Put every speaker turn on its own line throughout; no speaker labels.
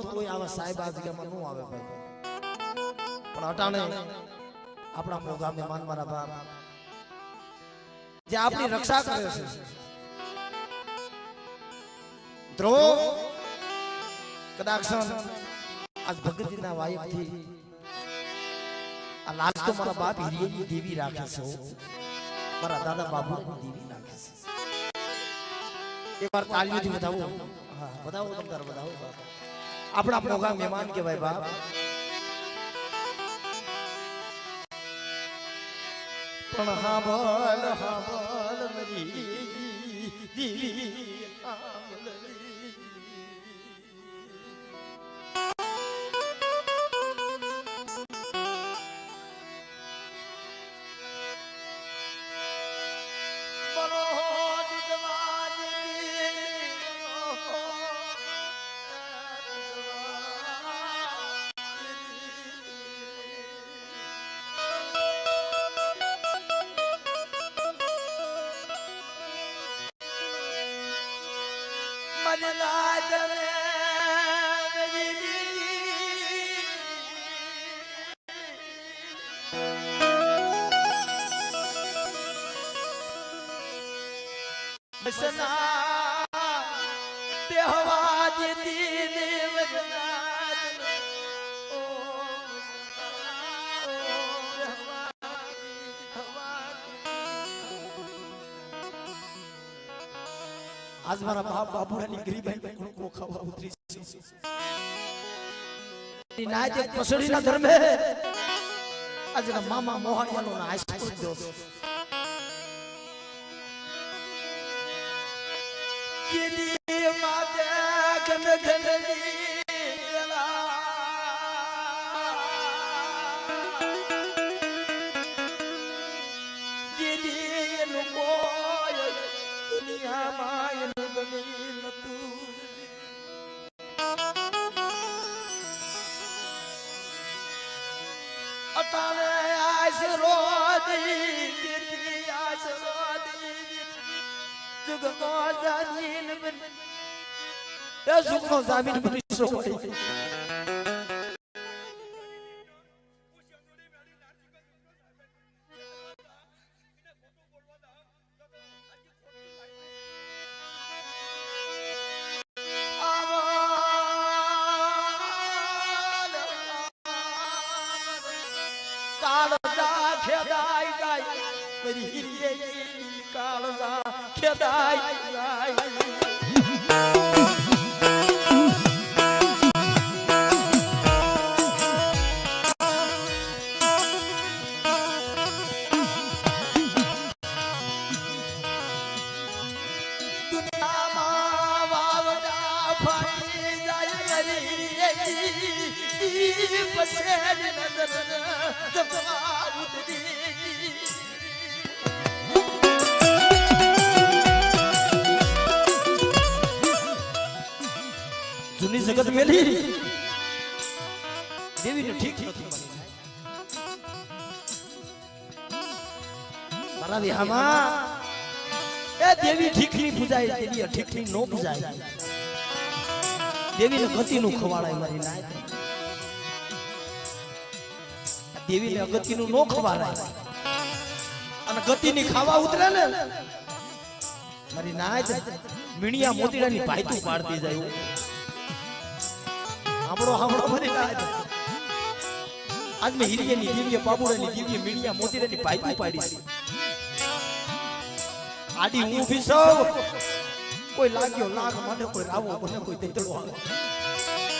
તો કોઈ આવા સાહેબ આ જગ્યામાં ન આવે ભાઈ પણ અટાણે આપણા પ્રોગ્રામ મહેમાન મારા બાપ જે આપની રક્ષા કરે છે દ્રોહ કદાચ આજ ભગતજીના વાયકથી આ લાજ તો મારા બાપ હિરિયની દેવી રાખે છે મારા દાદા બાબુની દેવી રાખે છે એકવાર તાળીઓથી વધાવો હા વધાવો તમતાર વધાવો બાપ આપણા પ્રોગ્રામ મહેમાન કહેવાય બાપ પણ હાંભળ મરી દેવી आज मारा बाप बाबूरानी गरीबाई को खावा उतरी ना जे पसड़ी ना धर्म है आज ना मामा मोहनिया नो ना आइस को दो जिनी माते गन गनली जिनी नुको दुनिया माय अताने आशरोदी जुग को ज़मीन बन या जुग को ज़मीन बन सोई जूनी जगत मेली देवी ने ठीक नहीं मारा विहामा ए देवी ठीक नहीं बुझाई देवी ठीक नहीं नो बुझाई देवी ने गति नु खवाड़ाय मारी ना देवी ने गति नु नो खवाड़ाय અને ગતિ ની ખાવા ઉતરે ને મારી નાય મીણિયા મોતીડાની પાયતું પાડતી જાય આપણો આપણો મારી નાય આજ મે હિરિયાની દિવ્ય બાબુડાની દિવ્ય મીણિયા મોતીડાની પાયતું પાડી આડી હું ઊભી સૌ કોઈ લાગ્યો લાગ મને કોઈ રાવો મને કોઈ દેતડો આવે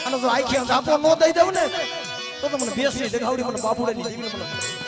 અને જો આખી જાપો નો દઈ દઉં ને તો મને બેસી દેખાવડી મને બાબુડાની દિવ્ય મને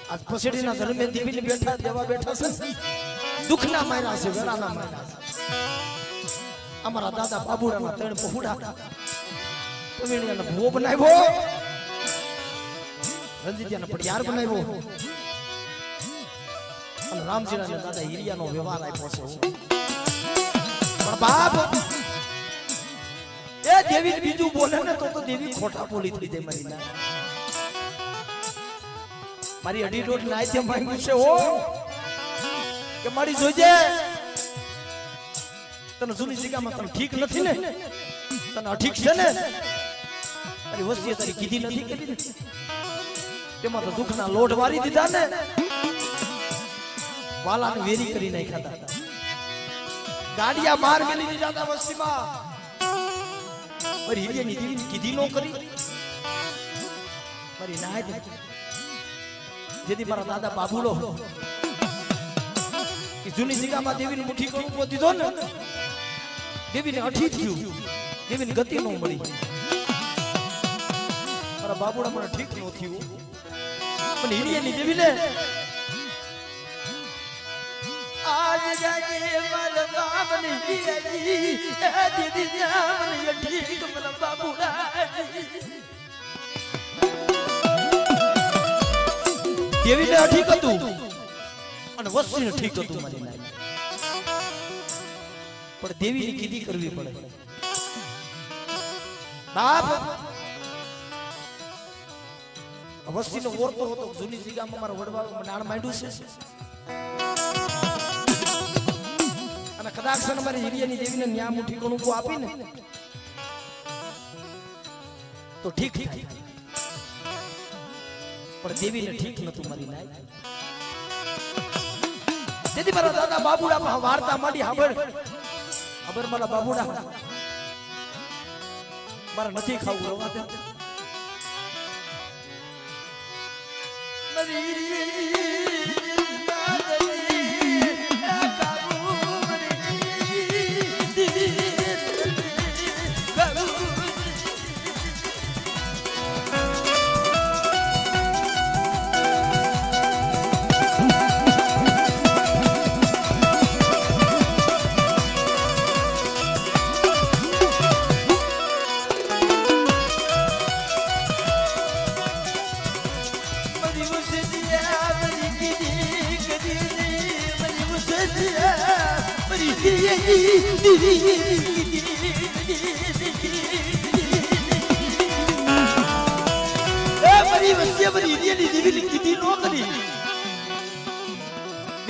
आज पसेડીના ધર્મે દીવીને બેઠા દેવા બેઠા છે દુખના માર્યા છે વેરાના માર્યા છે અમારા દાદા બાબુરાના ત્રણ પહોડા પવેણીયાનો ભૂવો બનાવ્યો રંજીતિયાનો પડિયાર બનાવ્યો અને રામજીના દાદા હિરિયાનો વ્યવહાર આપ્યો છે પણ બાપ એ દેવી બીજું બોલે ને તો દેવી ખોટા બોલી થઈ જાય મારી ના મારી અઢી રોટ નાયતે માંગ્યું છે હો કે મારી જોજે તને જૂની જગ્યામાં તને ઠીક નથી ને તને અઠીક છે ને તારી વસ્તી તારી કીધી નથી કરી તેમાં તો દુઃખના લોટ વારી દીધા ને વાલાને વેરી કરી નાખ્યા હતા ગાડિયા માર મેલી દીધા હતા વસ્તીમાં મારી હિરિયાની દેવીની કીધી નો કરી મારી નાય જેથી મારા દાદા બાબુલો કે જૂની જગ્યામાં દેવીની મુઠ્ઠી કરું દીધો ને દેવીને અઠી થયું દેવીને ગતિ ન મળી મારા બાબુડા મને ઠીક ન થયું પણ હિરિયાની દેવીને આજ જાગે મારા બાબની હિરિયાની એ દીદી જાન ઠીક મારા બાબુડા દેવીને ઠીક હતું અને વસ્તીને ઠીક હતું મારી નાય પણ દેવીની કીધી કરવી પડે બાપ વસ્તીનો ઓરતો હતો જૂની જગ્યામાં મારા વડવાળો નાણ માંડ્યું છે અને કદાચ છે મારી હિરિયાની દેવીને ન્યા મુઠ્ઠી ઘણું આપીને તો ઠીક થાય પણ દેવીને ઠીક નતું મારી નાય તેથી મારા દાદા બાબુડા વાર્તા માંડી હાબળ ખબર મારા બાબુડા મારા નથી ખાવું રવા દે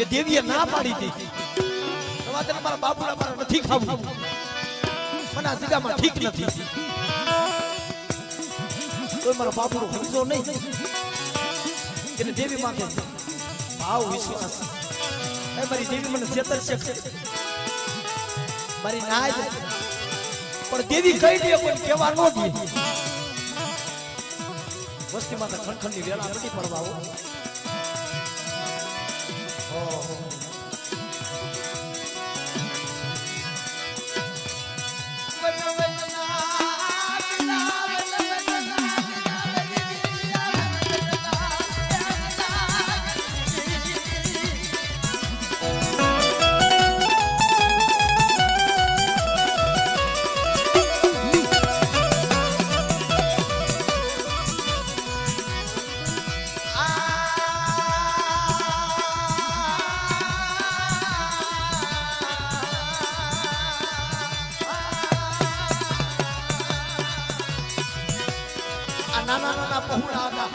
દેવીએ ના પાડી હતી મારા બાપુના મારા નથી ખાવું મને આ જગ્યામાં ઠીક નથી તો મારા બાપુનો સમજો નહીં એટલે દેવી માથે ભાવ વિશ્વાસ મારી દેવી મને ચેતર છે મારી નાય પણ દેવી કઈ દે કોઈ કહેવા ન દે વસ્તીમાં તો ખણખણની વેળા નથી પડવા આવો નાના નાના પહોળા હતા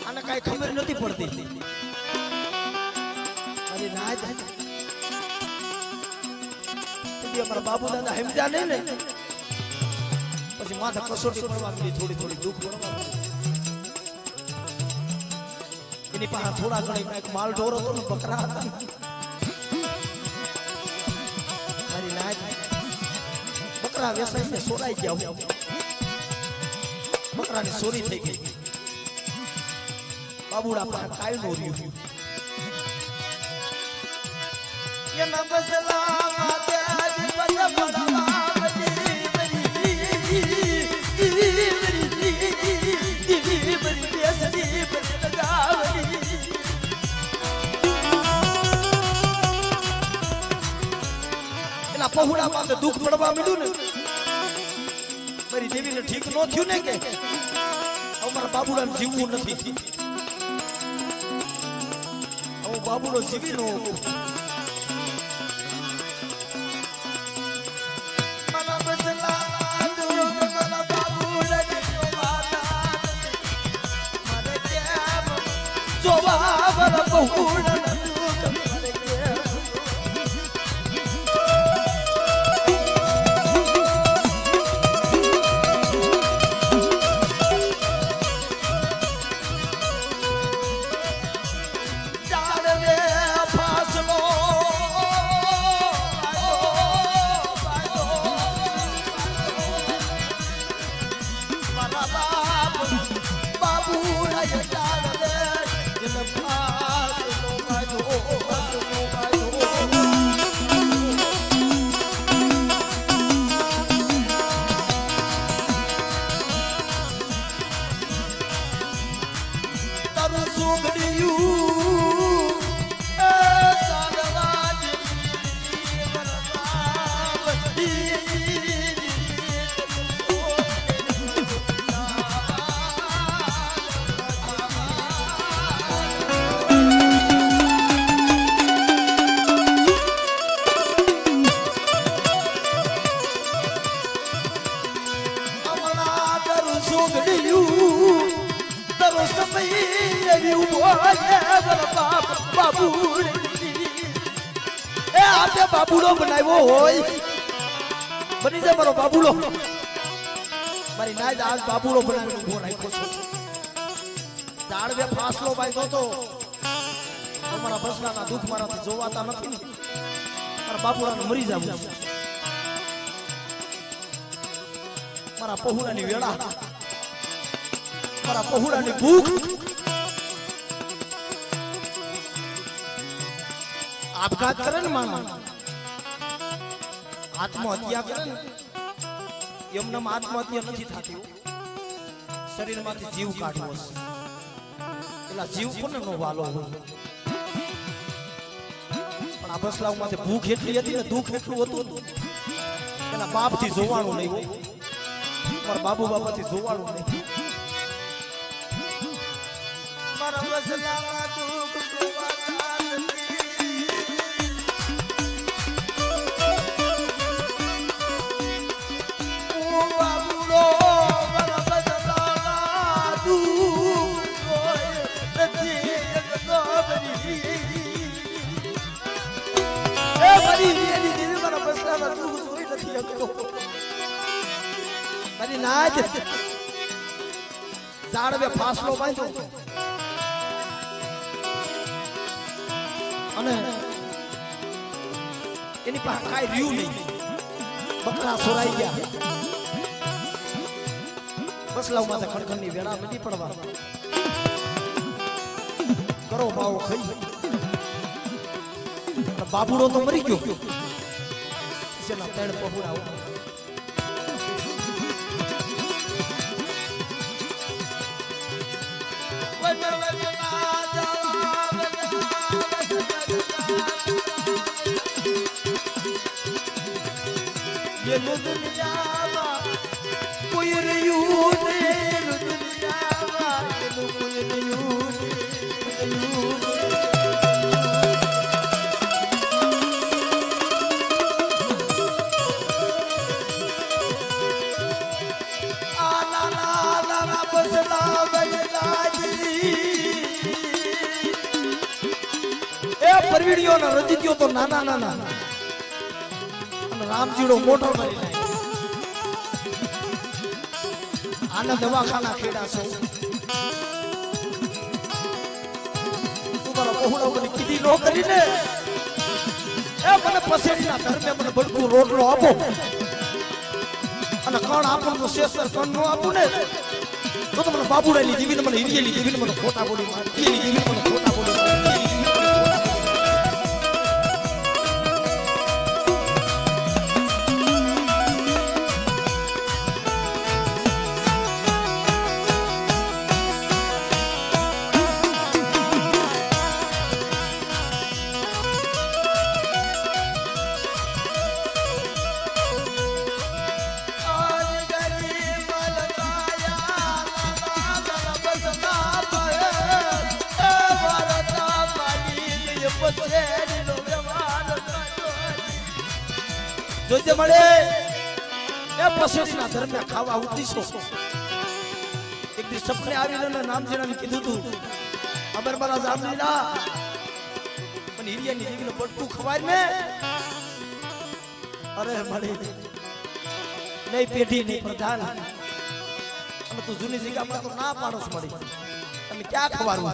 આને કઈ ખબર નથી પડતી અરે ના અમારા બાબુ દાદા સમજા નહીં ને પછી માથા કસોટી પડવા મળી થોડી થોડી દુઃખ પડવા એની પાસે થોડા ઘણી કઈક માલ ઢોર હતો ને બકરા હતા મારી ના બકરા વેસાઈને સોરાઈ ગયા બકરાની ચોરી થઈ ગઈ બાબુડા પાસે કાઈ નો રહ્યું એના બસલા માતે આજ બડા બડા બરી બેસની બરી લગાવની પહોળા પાસે દુઃખ પડવા મળ્યું ને મારી દેવીને ઠીક ન થયું ને કે અમારા બાબુડાને જીવવું નથી હું બાબુડો જીવી નો બાબુડો બનાવ્યો હોય બની જાય મારો બાબુડો મારી નાય આજ બાબુડો બનાવીને ઉભો રાખ્યો છે ઝાડ બે ફાસલો બાંધ્યો તો તમારા બસલાના દુઃખ મારાથી જોવાતા નથી મારા બાબુડાને મરી જવું છે મારા પહોળાની વેળા મારા પહોળાની ભૂખ આપઘાત કરે ને માણસ આત્મહત્યા કરે ને એમને આત્મહત્યા નથી થતી શરીરમાંથી જીવ કાઢવો છે એટલે જીવ કોને નો વાલો હોય પણ આ બસલાવમાંથી ભૂખ એટલી હતી ને દુઃખ એટલું હતું એના બાપથી જોવાનું નહીં હોય મારા બાબુ બાપાથી જોવાનું નહીં મારા બસલાવા દુઃખ જોવાના નથી ઝાડવે ફાસલો બાંધ્યો અને એની પાસે કાંઈ રહ્યું નહીં બકરા સોરાઈ ગયા બસલાવ માથે ખડખડની વેળા મળી પડવા કરો ભાવ ખાઈ બાબુડો તો મરી ગયો જેના ત્રણ પહોળા દુનિયામાં કોઈ રહ્યું નહીં દુનિયામાં કોઈ રહ્યું પરવીડીઓ ના રજીત્યો તો નાના નાના અને રામજીડો મોટો કરી નાખ્યો આના દવાખાના ખેડા છો તમારા બહુડા મને કીધી નો કરીને એ મને પસેડીના ધર્મે મને બળકું રોટલો આપો અને કણ આપો તો શેષર કણ નો આપું ને તો મને બાબુડાની દીવીને મને હિરિયેલી દીવીને મને ખોટા બોલી મારી દીવીને મને ખોટા બોલી મારી જોજે મળે એ પસેડીના ધર્મે ખાવા ઉતીસો એક દી સપને આવીને નામજીને કીધું તું અબર મારા જામલીના પણ હિરિયાની દેવીનો બટકું ખવાય ને અરે મળી નહીં પેઢી નહીં પ્રધાન અને તું જૂની જગ્યામાં તો ના પાડસ મળી અને ક્યાં ખવાડું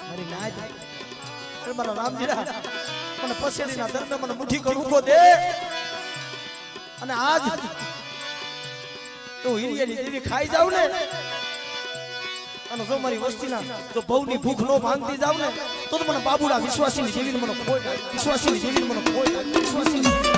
મારી ના અરે મારા રામજીરા મને પસેડીના ધર્મે મને મુઠ્ઠી કડુકો દે અને આજ તો હિરિયાની દેવી ખાઈ જાવ ને અને જો મારી વસ્તીના જો ભવની ભૂખ નો ભાંગતી જાવ ને તો મને બાબુડા વિશ્વાસીની દેવીને મને ખોઈ વિશ્વાસીની દેવીને મને ખોઈ વિશ્વાસીની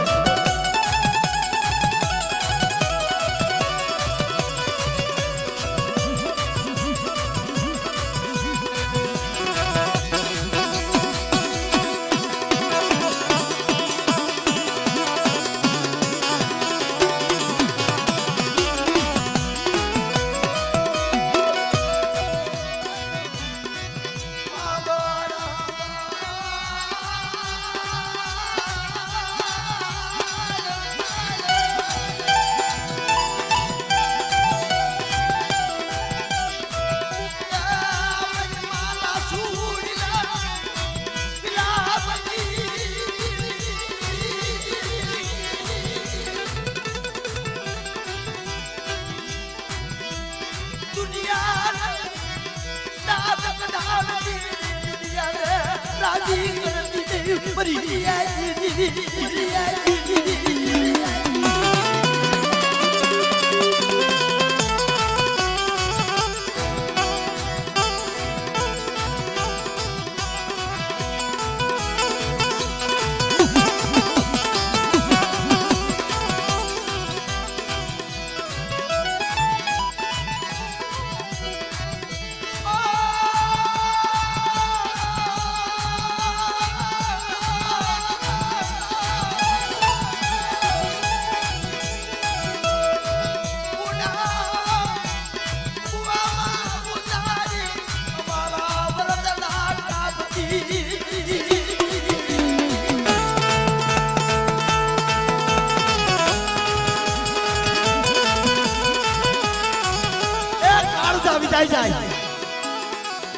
જાય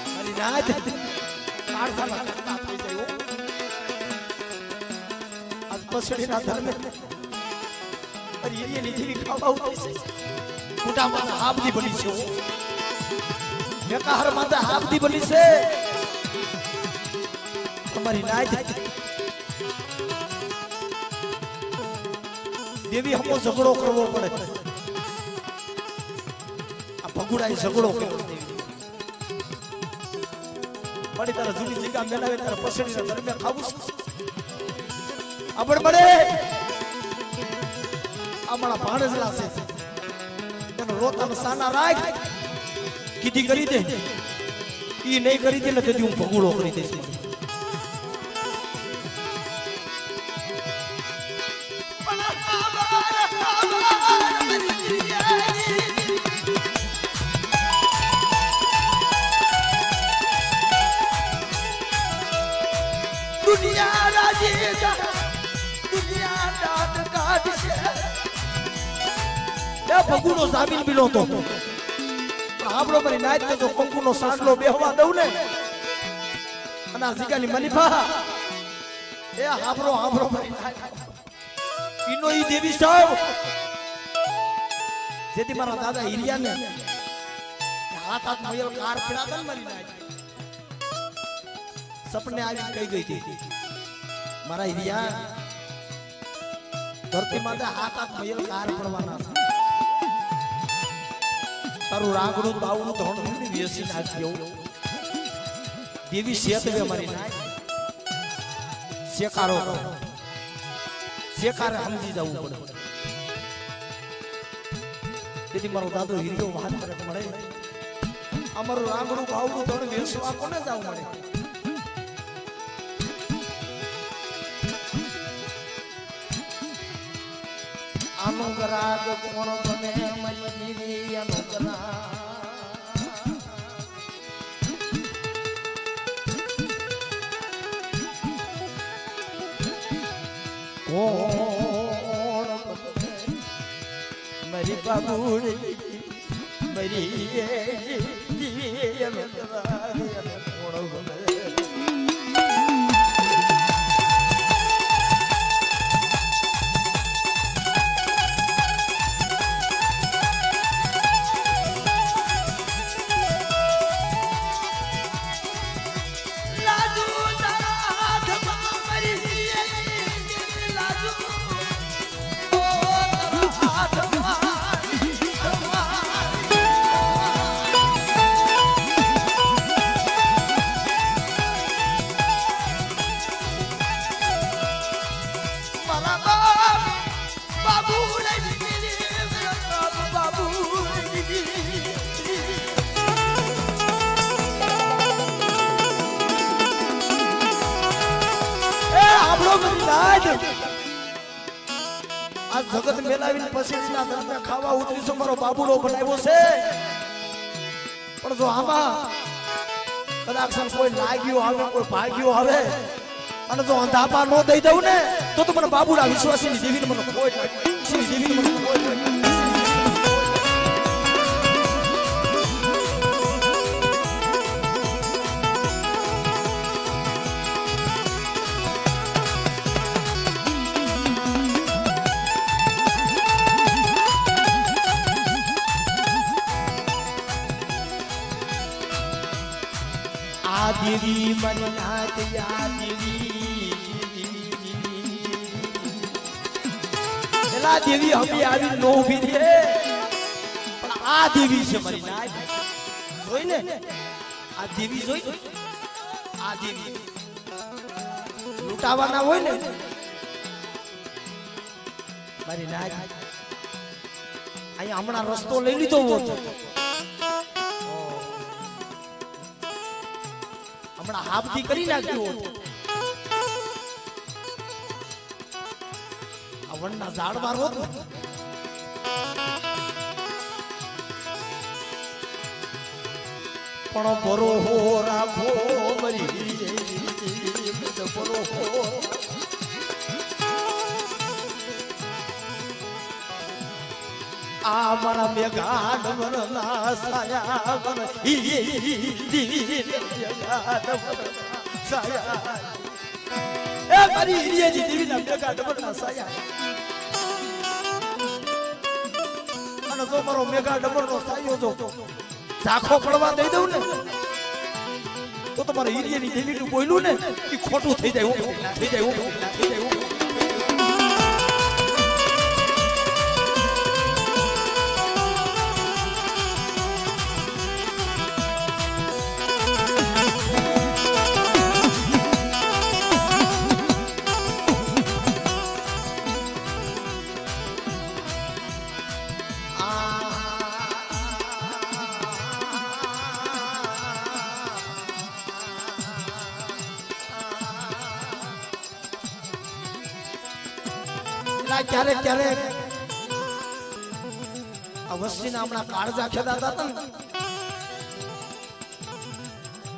મારી નાત કાળસામાં કરતા થઈ જાય આજ પસડીના ધર્મે અરે હિરિયાની દેવી ખાવા ઉઠી છે મોટા માતા હાબદી બની છે મેકાહર માતા હાબદી બની છે તમારી નાત દેવી હમો ઝઘડો કરવો પડે ભગુડાઈ ઝઘડો કર્યો પડી તારા જૂની જગ્યા મેલાવે તારા પસડીના ધર્મે ખાવું આપણ પડે અમારા ભાણેજલા છે તેનો રોતાનો સાના રાખ કીધી કરી દે ઈ નહીં કરી દે ને તેથી હું ભગુડો કરી દઈશ दुनिया राजेगा दुनिया दाद काढશે એ ભગુનો જામીન બિલો તો આપણો મારી નાઈત તો કંકુનો સાંડલો બેહવા દઉં ને અને આ જીગાની મલીફા એ હાબરો મારી નાઈત ઈનો ઈ દેવી સાવ જેથી મારા દાદા હિરિયાને હાથ મયલ કાર ફેરાતા મારી નાઈત સપને આવી કઈ ગઈ હતી મારા હિરિયા ધરતી માથે હાથ મયલ કાર પડવાના તારું રાગડું બાવડું ધોણું વેસી નાખ્યો દેવી શેતવે મારી નાય શેકારો શેકારે સમજી જવું પડે તેથી મારો દાદો હિરિયો વાત કરે મળે અમારું રાગડું બાવડું ધોણું વેસવા કોને જવું મળે अनुराग कोण बने मजनी अनुग्रह मेरी बाबूड़ मेरी આ જગત મેલાવીને પછીના ધર્મે ખાવા ઉતરીશું મારો બાબુડો બનાવ્યો છે પણ જો આમાં કદાચ કોઈ લાગ્યું આવે કોઈ ભાગ્યું આવે અને જો અંધાપા ન દઈ દઉં ને તો મને બાબુડા વિશ્વાસની દેવીને મને કોઈ દેવીને મને કોઈ देवी मरनाथ या देवी एला देवी हमी आवी नो उभी रे पण आ देवी છે મારી નાથ જોઈ ને આ દેવી જોઈ આ દેવી લૂંટાવાના હોય ને મારી નાથ અહીંયા હમણાં રસ્તો લઈ લીધો હોત હમણાં હાબથી કરી નાખ્યું આ વનના ઝાડમાં રોત પણ ભરોહો રાખો મરી ભરોહો આ મારા મેઘાડ વરના સાયા વર સાયા એ મારી હિરિયાજી દેવીના મેઘાડ વરના સાયા અને જો મારો મેઘાડ વરનો સાયો જો ઝાખો પડવા દઈ દઉં ને તો તમારે હિરિયાની દેવીનું બોલ્યું ને એ ખોટું થઈ જાય થઈ જાય થઈ જાય ક્યારેક ક્યારેક આ વસ્તીના હમણાં કાળજા ખેદાતા હતા ને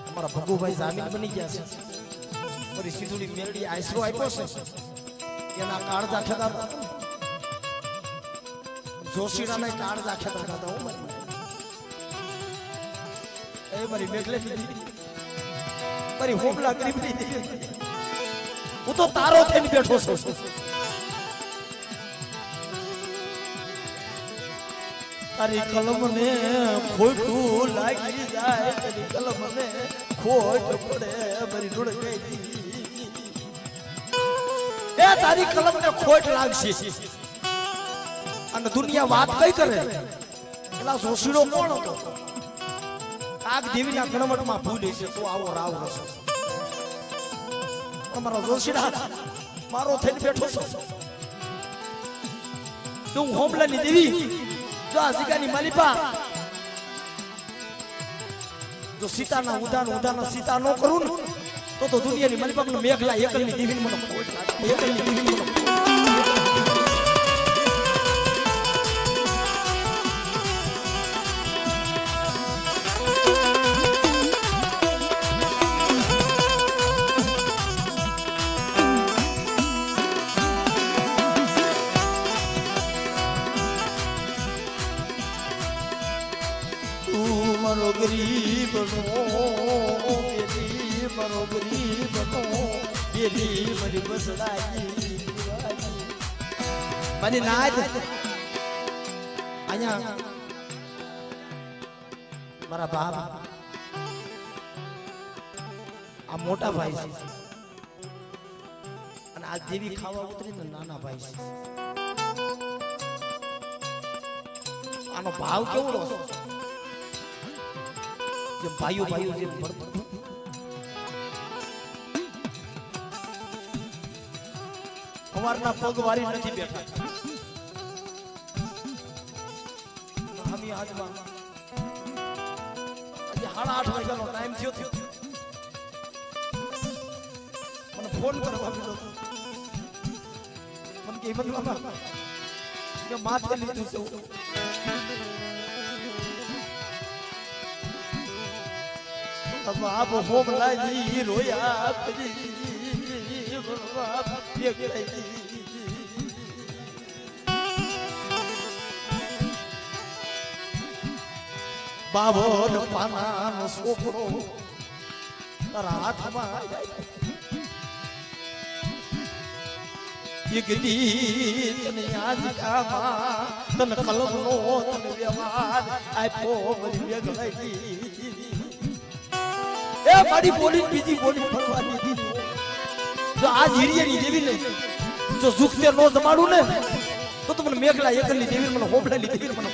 અમારા ભગુભાઈ જામીન બની ગયા છે મારી સીધુડી મેરડી આશરો આપ્યો છે એના કાળજા ખેદાતા હતા જોશીડાના કાળજા ખેદાતા હતા એ મારી મેઘલેની દીકરી મારી હોમલા ગરીબની દીકરી હું તો તારો થઈને બેઠો છું તારી કલમ ને ખોટું લાગી જાય તારી કલમ ને ખોટ પડે મારી જોડે એ તારી કલમ ને ખોટ લાગશે અને દુનિયા વાત કઈ કરે એલા જોશીડો કોણ હતો કાગ દેવીના ગણવટમાં ભૂલે છે તો આવો રાવ હશે અમારો જોશીડા મારો થઈને બેઠો છે તું હોમલાની દેવી જો આસિકાની માલિપા જો સીતાના ઉદાન સીતા નો કરું ને તો દુનિયાની માલિપા મેઘલા એકલની દેવીને મને એકલની દેવીને મને મારો ગરીબ નો બેરી મારી બસડાઈ મારી નાદ અહીંયા મારા બાપ આ મોટા ભાઈ છે અને આ દેવી ખાવા ઉતરી ને નાના ભાઈ છે આનો ભાવ કેવો છે જે ભાઈઓ ભાઈઓ જે સવારના પગ વારી નથી બેઠા હમી હાથમાં આજે 8:30 વાગ્યાનો ટાઈમ થયો મને ફોન કરવા દીધો મને કે હિંમત બાબા કે માથે લીધું છે બાપ હોમ લાજી રોયા પજી બાપ બાબો ન પાનાનો છોકરો તારા હાથમાં એક દી તને આજ કામાં તને કલમનો તને વ્યવહાર આપ્યો બધી વેગળાઈ એ મારી બોલી બીજી બોલી ફરવા દીધી જો આ જીરિયાની દેવી ને જો સુખતે નો જમાડું ને તો મને મેઘલા એકલી દેવી મને હોબળાની દેવી મને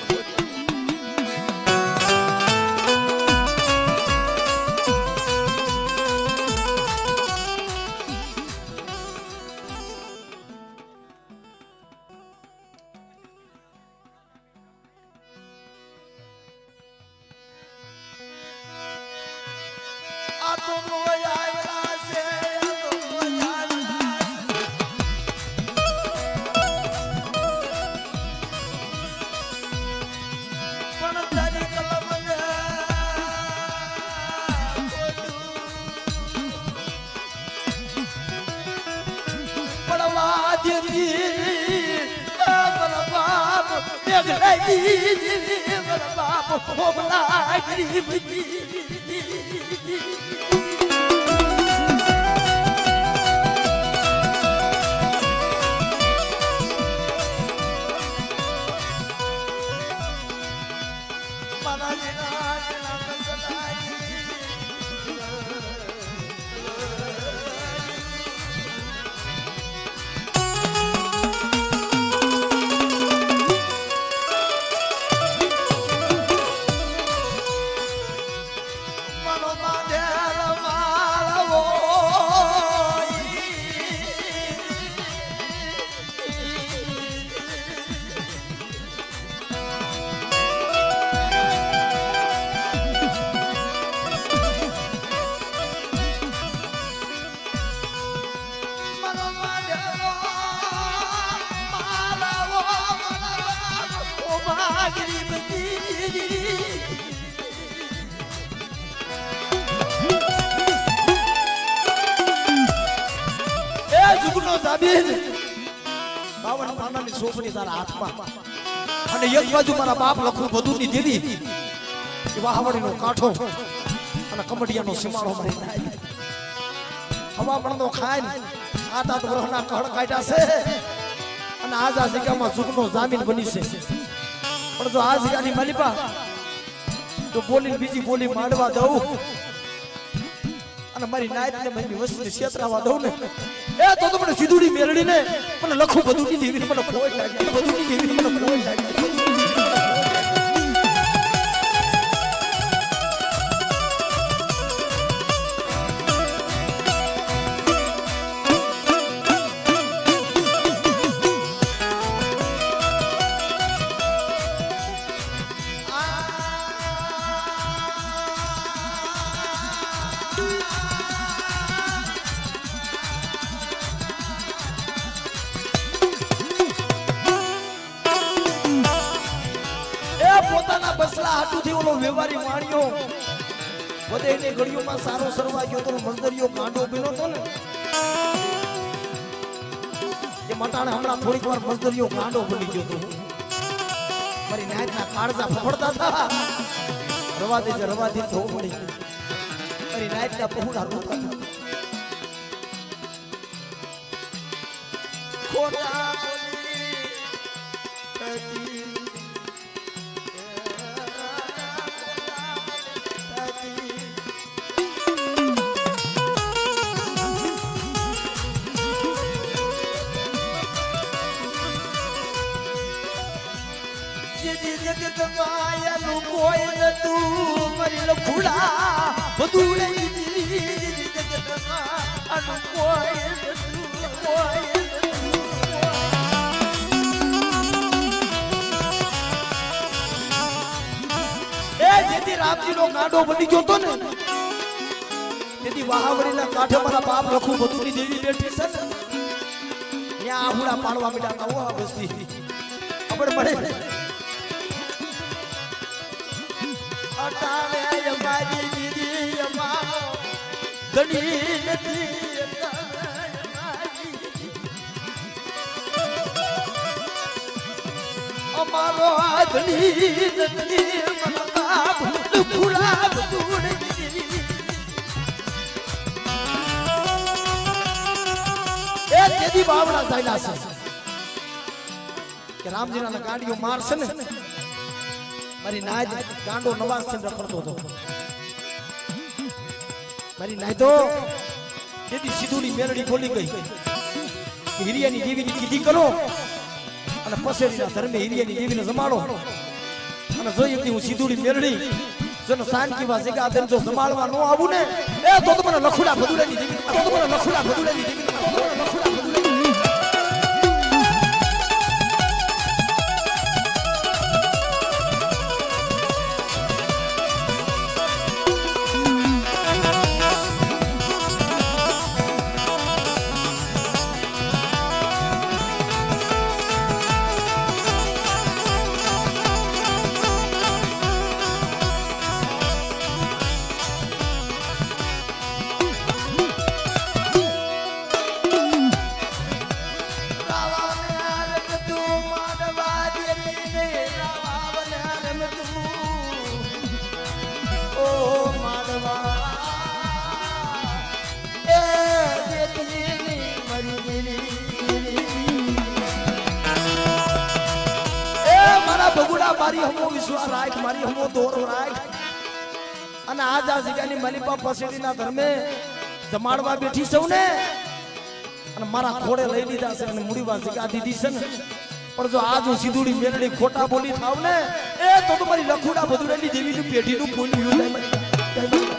બાવન પાનાની સોપડી તારા હાથમાં અને એક બાજુ મારા બાપ લખું બધું ની દેવી કે વાહવડીનો કાંઠો અને કમડિયાનો સીમાડો મારી હવા પણ તો ખાય ને 7-8 વર્ષના કળ કાઢ્યા છે અને આજ આ જગ્યામાં સુખનો જામીન બની છે પણ જો આ જગ્યાની માલિપા તો બોલી બીજી બોલી માંડવા દઉં અને મારી નાયત ને મારી વસ્તી છેતરાવા દઉં ને એ તો મને સીધુડી મેળડીને મને લખું બધું ની દેવી મને કોઈ લાગે બધું ની દેવી મને કોઈ લાગે બસલા હાટુથી ઓલો વેવારી માણ્યો વધે એની ગળીઓમાં સારો સરવા ગયો તો મજદરીઓ કાંડો બીનો તો ને એ મટાણે હમણાં થોડીક વાર મજદરીઓ કાંડો બની ગયો તો મારી નાયતના કાળજા ફફડતા હતા રવા દે તો મળી મારી નાઈટના પહોળા રોતા ખોટા જગત માયાનું કોઈ નતું મારી લખુડા બધું જગત માયાનું કોઈ નતું કોઈ એ જેથી રામજીનો ગાંડો બની ગયો તો ને તેથી વહાવડીના કાંઠે મારા બાપ લખું બધુંની દેવી બેઠી છે ને ત્યાં આહુડા પાડવા મીઠા હો આ બસ્તી ખબર પડે અટાણે અમારી દીદી અમારો ઘણી નથી અમારો આ ઘણી નથી ગુલાબ એ તેદી બાવડા ચાલ્યા છે કે રામજીના ગાડીઓ મારશે ને મારી નાજ ગાંડો નવાજ ચંદ્ર કરતો હતો મારી નાય તો તેથી સીધુની મેરડી ખોલી ગઈ હિરિયાની દેવીની કીધી કરો અને પસેડીના ધર્મે હિરિયાની દેવીને જમાડો અને જોઈએ કે હું સીધુની મેરડી જેનો શાંતિમાં જગ્યા તેમ જો જમાડવા ન આવું ને એ તો મને લખુડા ભદુડાની દેવી તો મને લખુડા ભદુડાની દેવી તો મને લખુડા બગુડા મારી હમો વિશ્વાસ રાખ મારી હમો દોરો રાખ અને આજ આ જગ્યાની મલીપા પસેડીના ધર્મે જમાડવા બેઠી સૌ ને અને મારા ખોડે લઈ લીધા છે અને મૂડીમાં જગ્યા દીધી છે ને પણ જો આજ હું સીધુડી મેરડી ખોટા બોલી થાવ ને એ તો મારી લખુડા ભદુડાની દેવીની પેઢીનું બોલ્યું